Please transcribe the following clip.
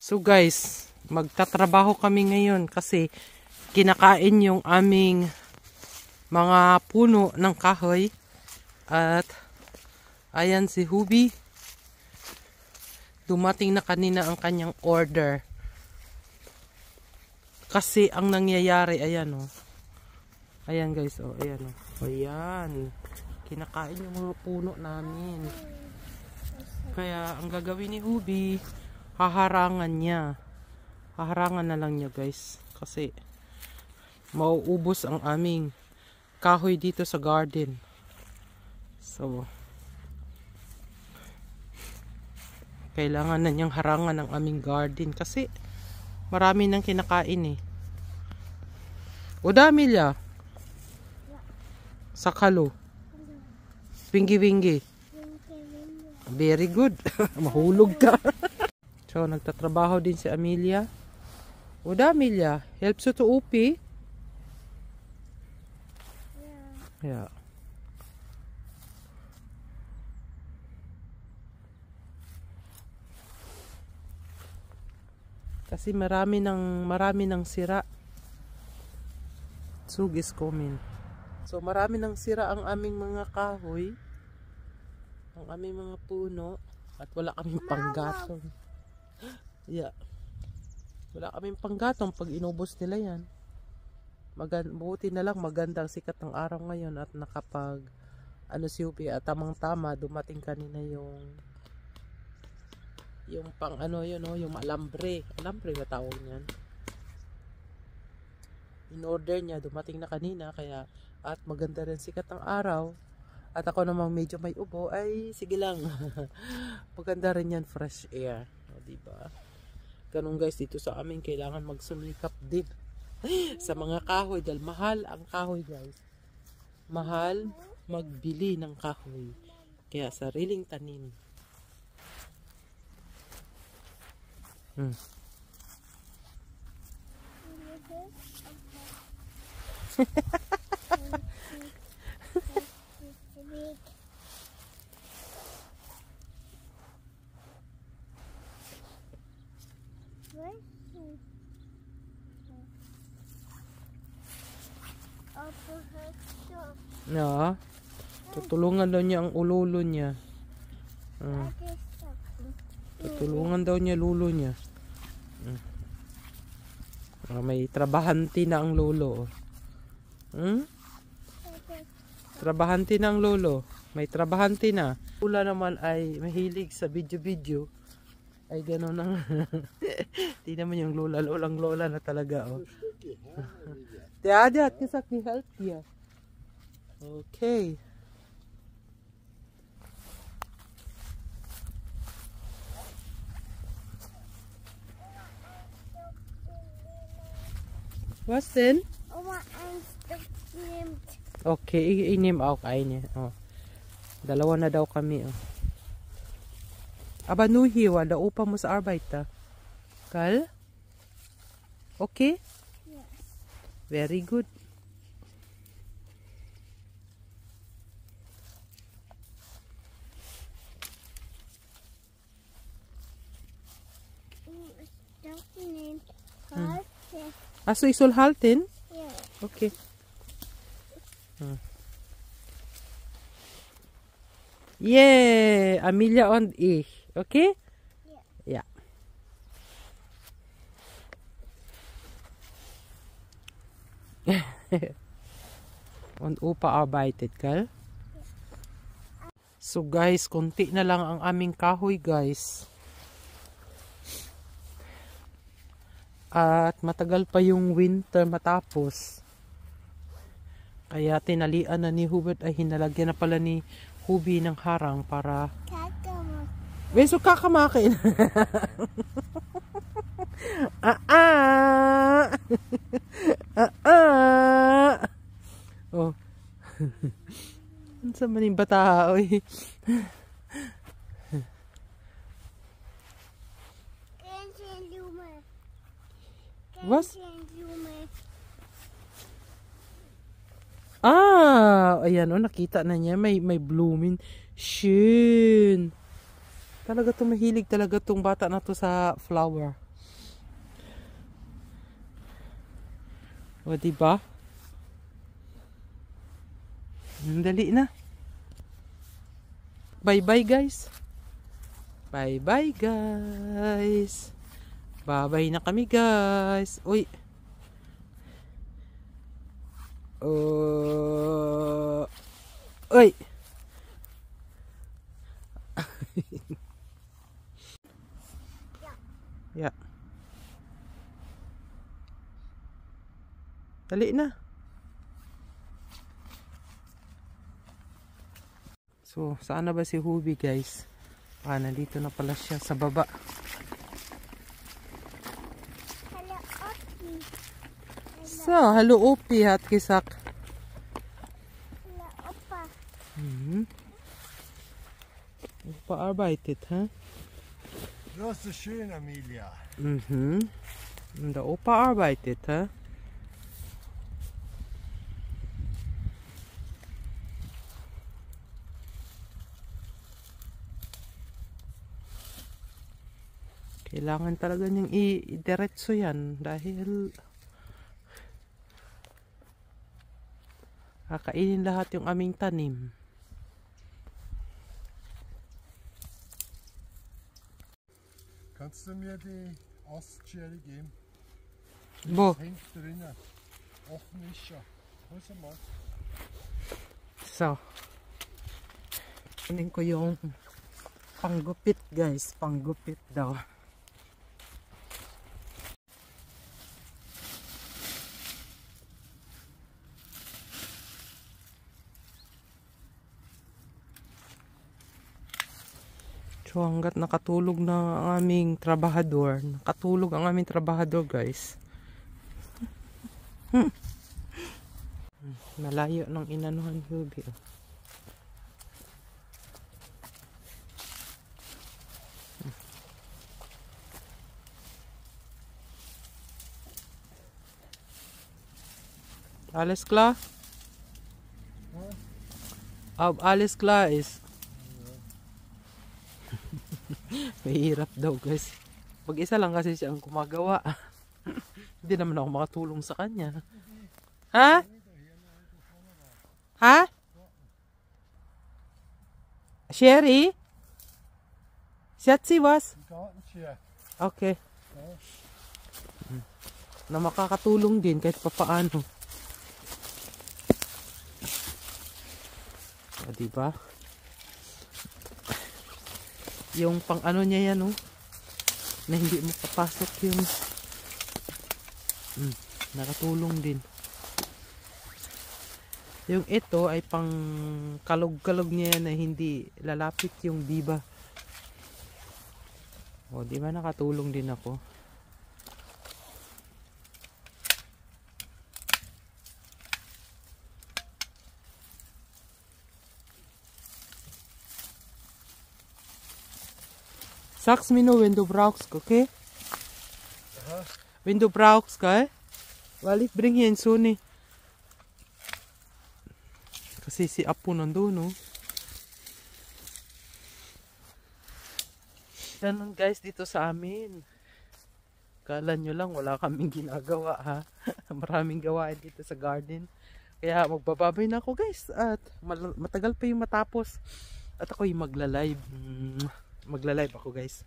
So guys, magtatrabaho kami ngayon kasi kinakain yung aming mga puno ng kahoy. At ayan si Hubi. Dumating na kanina ang kanyang order. Kasi ang nangyayari, ayan o. Ayan guys, o. Ayan o. Ayan. Kinakain yung mga puno namin. Kaya ang gagawin ni Hubi, haharangan niya. Haharangan na lang niya guys. Kasi mauubos ang aming kahoy dito sa garden. So, kailangan na niyang harangan ang aming garden. Kasi marami nang kinakain eh. O dami niya. Sakalo. Wingi-wingi. Very good. Mahulog ka. So, nagtatrabaho din si Amelia. O dami niya. Helps you to upi? Yeah. Kasi marami ng sira. Sug is coming. So marami ng sira ang aming mga kahoy. Ang aming mga puno. At wala kaming panggatong. Yeah. Wala kaming panggatong pag inubos nila yan. Buti na lang magandang sikat ng araw ngayon at nakapag si Upi at tamang-tama dumating kanina yung pang yung alambre na tawag niyan. In order niya dumating na kanina kaya at maganda rin sikat ng araw at ako namang medyo may ubo ay sige lang. Maganda rin yan, fresh air, o, diba? Ganun guys, dito sa amin kailangan magsumikap din sa mga kahoy dahil mahal ang kahoy guys. Mahal magbili ng kahoy kaya sariling tanim. No. Tutulungan daw niya ang ulolo niya. Tutulungan daw niya lulo niya. May trabahante na ang lolo. Trabahante na ang lolo. May trabahante na. Lula naman ay mahilig sa video-video. Ay gano'n nang di naman yung lolang lola na talaga. Oh. Tiada, kisak ni help ya. Okay. Was denn? Okay, i-name auch eine. Oh. Dalawa na daw kami. Oh. Aber nur hier, weil der Opa muss arbeiten. Gell? Okay? Yes. Very good. Achso, ich soll halten? Ja. Okay. Yeah, Amelia und ich. Okay? Ja. Ja. Und Opa arbeitet, gell? So guys, konti na lang ang aming kahoy guys. At matagal pa yung winter matapos. Kaya tinalian na ni Hubert ay hinalagyan na pala ni Hubi ng harang para beso kakamakin. Oh. Ano sa maning bata oy. Was? Ayan oh, nakita na niya may blooming. Schön. Talaga to mahilig talaga tong bata na to sa flower. O, diba? Dali na. Bye-bye, guys. Bye-bye, guys. Bye-bye na kami, guys. Uy. Uy. Yeah. Dali na. So, saan na ba si Hubi, guys? Nandito na pala siya sa baba. Hello, Opi. So, hello, Opi, at kisak. Hello, Opa. Opa arbeitet, ha? Du hast es schön, Amelia. Der Opa arbeitet, ha? Kailangan talaga niyang i-diretso yan dahil kakainin lahat yung aming tanim. Kannst du mir die Astschere geben? Bo, Das hängt drinnen. Offen ist schon. Hol sie mal. so. Kunin ko yung panggupit, guys. Panggupit daw. So, hanggat nakatulog na ang aming trabahador. Nakatulog ang aming trabahador, guys. Malayo ng inanuhan, Hubi. Alles klar? Ob alles klar ist. Mahirap daw, guys. Pag isa lang kasi siya ang gumagawa. Hindi naman ako makatulong sa kanya. Ha? Ha? Sherry? Schatzi, was? Die Gartenschere. Okay. Na makakatulong din kahit papaano. O, diba? Yung pang ano niya yan, oh, na hindi mo papasok yung nakatulong din. Yung ito ay pang kalog-kalog niya yan na hindi lalapit yung biba. O, di ba nakatulong din ako? Sag's mir nur, wenn du brauchst, okay? Aha. Wenn du brauchst, gell? Weil ich bring hier in Sonne. Kasi si Apo nandun, no? Ganun, guys, dito sa amin. Kala nyo lang, wala kaming ginagawa, ha? Maraming gawain dito sa garden. Kaya magbababay na ako, guys. At matagal pa yung matapos. At ako yung magla-live. Magla-live ako, guys.